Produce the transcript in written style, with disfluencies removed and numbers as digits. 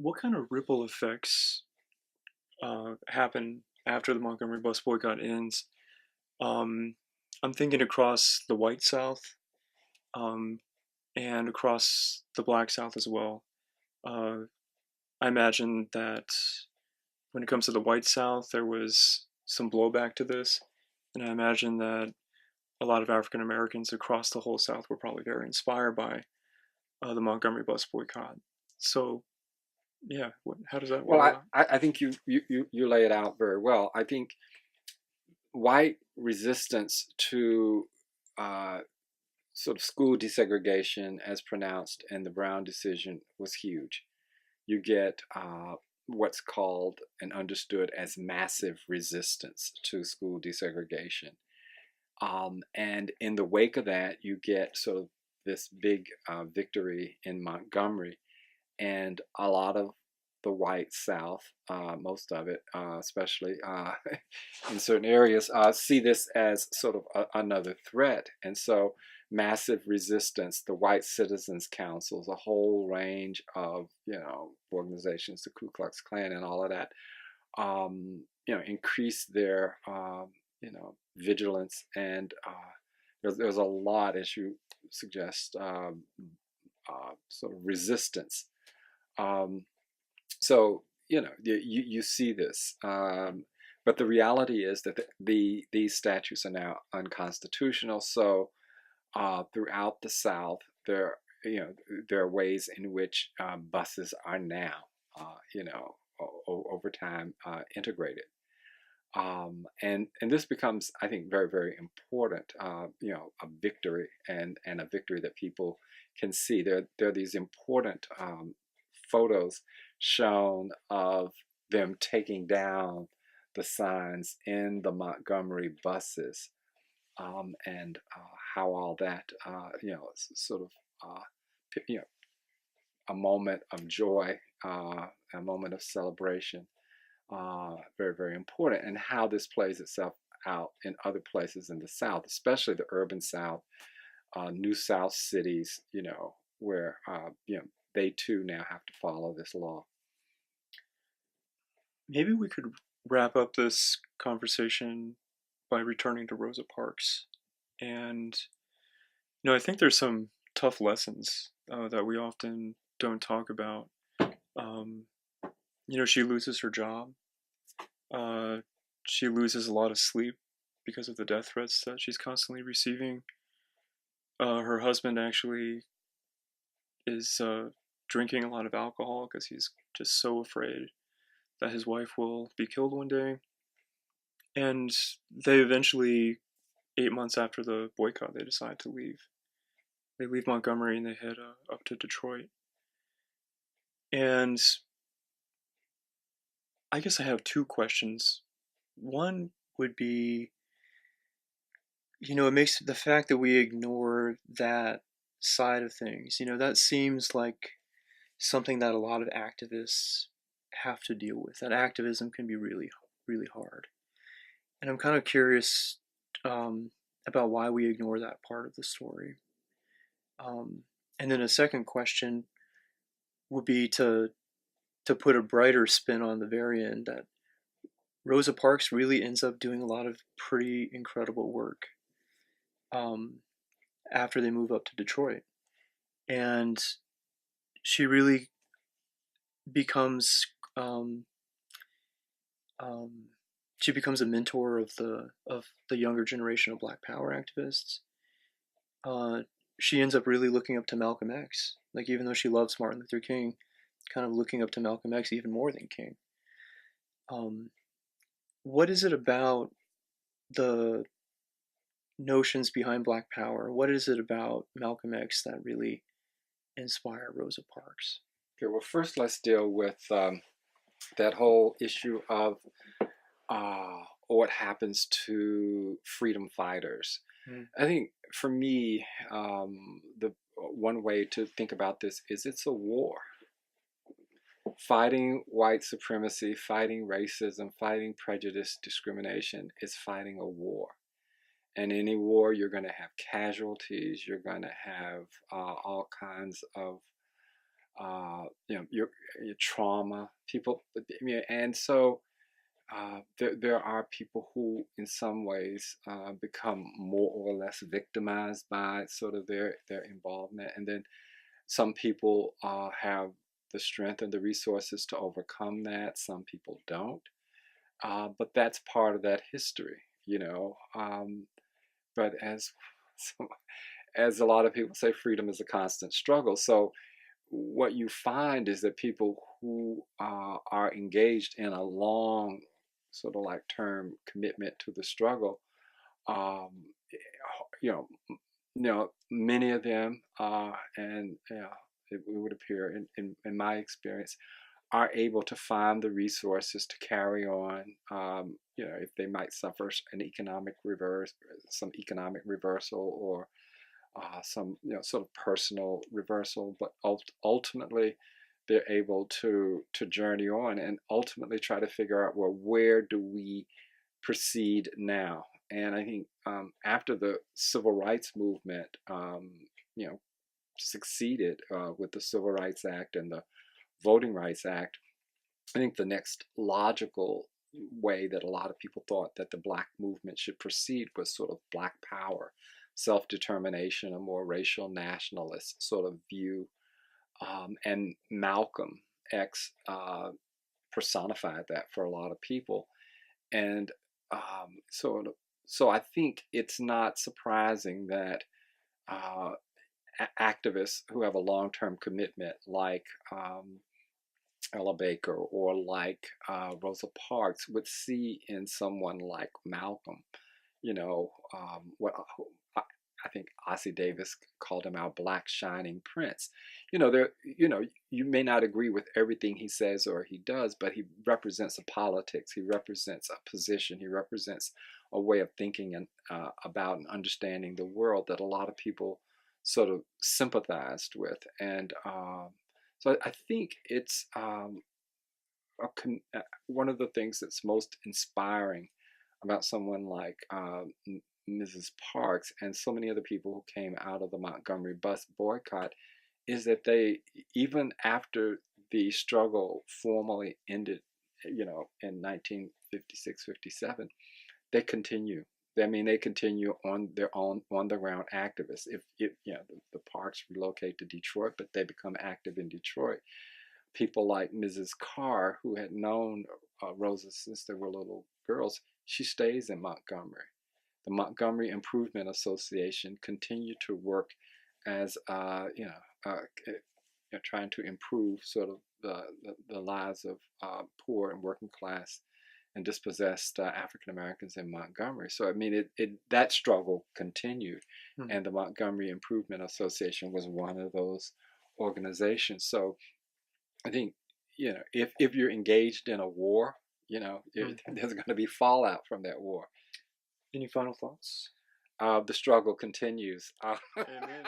what kind of ripple effects happen after the Montgomery bus boycott ends? Um, I'm thinking across the white South um, and across the black South as well. Uh, I imagine that when it comes to the white South, there was some blowback to this, and I imagine that a lot of African Americans across the whole South were probably very inspired by the Montgomery bus boycott. So, yeah, how does that Well, roll I, out? I I think you lay it out very well. I think white resistance to uh, sort of school desegregation as pronounced in the Brown decision was huge. You get what's called and understood as massive resistance to school desegregation. And in the wake of that, you get sort of this big victory in Montgomery, and a lot of the white South, most of it, especially in certain areas, see this as sort of another threat. And so, massive resistance, the White Citizens Councils, a whole range of organizations, the Ku Klux Klan, and all of that, increase their vigilance, and there's a lot, as you suggest, sort of resistance. Um, so you see this, but the reality is that these statutes are now unconstitutional. So throughout the South, there are ways in which buses are now over time integrated. And this becomes, I think, very, very important. A victory, and a victory that people can see. There are these important photos shown of them taking down the signs in the Montgomery buses, and how all that, sort of, you know, a moment of joy, a moment of celebration, very, very important, and how this plays itself out in other places in the South, especially the urban South, New South cities, where they too now have to follow this law. Maybe we could wrap up this conversation by returning to Rosa Parks. And, I think there's some tough lessons that we often don't talk about. Um, she loses her job. Uh, she loses a lot of sleep because of the death threats that she's constantly receiving. Her husband actually is drinking a lot of alcohol because he's just so afraid that his wife will be killed one day. And they eventually, 8 months after the boycott, they decide to leave. They leave Montgomery and they head up to Detroit. And I guess I have two questions. One would be, it makes the fact that we ignore that side of things, that seems like something that a lot of activists have to deal with. That activism can be really, really hard. And I'm kind of curious about why we ignore that part of the story. Um, and then a second question would be to put a brighter spin on the very end that Rosa Parks really ends up doing a lot of pretty incredible work um, after they move up to Detroit, and she really becomes um, um, she becomes a mentor of the younger generation of Black Power activists. Uh, she ends up really looking up to Malcolm X. Like even though she loves Martin Luther King, kind of looking up to Malcolm X even more than King. Um, what is it about the notions behind Black Power? What is it about Malcolm X that really inspire Rosa Parks? Okay, well, first let's deal with that whole issue of what happens to freedom fighters. Mm. I think for me, the one way to think about this is it's a war. Fighting white supremacy, fighting racism, fighting prejudice, discrimination is fighting a war. And in any war, you're going to have casualties. You're going to have all kinds of your trauma. People, and so there are people who, in some ways, become more or less victimized by sort of their involvement, and then some people have the strength and the resources to overcome that. Some people don't, but that's part of that history, you know. But as a lot of people say, freedom is a constant struggle. So what you find is that people who are engaged in a long, sort of like term commitment to the struggle, um, you know, many of them, and it would appear in my experience, are able to find the resources to carry on. If they might suffer some economic reversal, or some sort of personal reversal, but ultimately they're able to journey on and ultimately try to figure out, well, where do we proceed now? And I think after the civil rights movement, you know, succeeded with the Civil Rights Act and the Voting Rights Act, I think the next logical way that a lot of people thought that the Black movement should proceed was sort of Black power, self-determination, a more racial nationalist sort of view. And Malcolm X personified that for a lot of people. And so I think it's not surprising that uh, activists who have a long-term commitment, like Ella Baker or like Rosa Parks, would see in someone like Malcolm, what I think Ossie Davis called him our black shining prince. You may not agree with everything he says or he does, but he represents a politics, he represents a position, he represents a way of thinking and about and understanding the world that a lot of people sort of sympathized with. And so I think it's one of the things that's most inspiring about someone like Mrs. Parks and so many other people who came out of the Montgomery bus boycott is that they, even after the struggle formally ended, in 1956-57, they continue. I mean, they continue on their own on the ground activists. If the Parks relocate to Detroit, but they become active in Detroit. People like Mrs. Carr, who had known Rosa since they were little girls, she stays in Montgomery. The Montgomery Improvement Association continued to work as trying to improve sort of the lives of poor and working class and dispossessed African Americans in Montgomery. So I mean, that struggle continued, and the Montgomery Improvement Association was one of those organizations. So I think if you're engaged in a war, there's going to be fallout from that war. Any final thoughts? The struggle continues. Amen.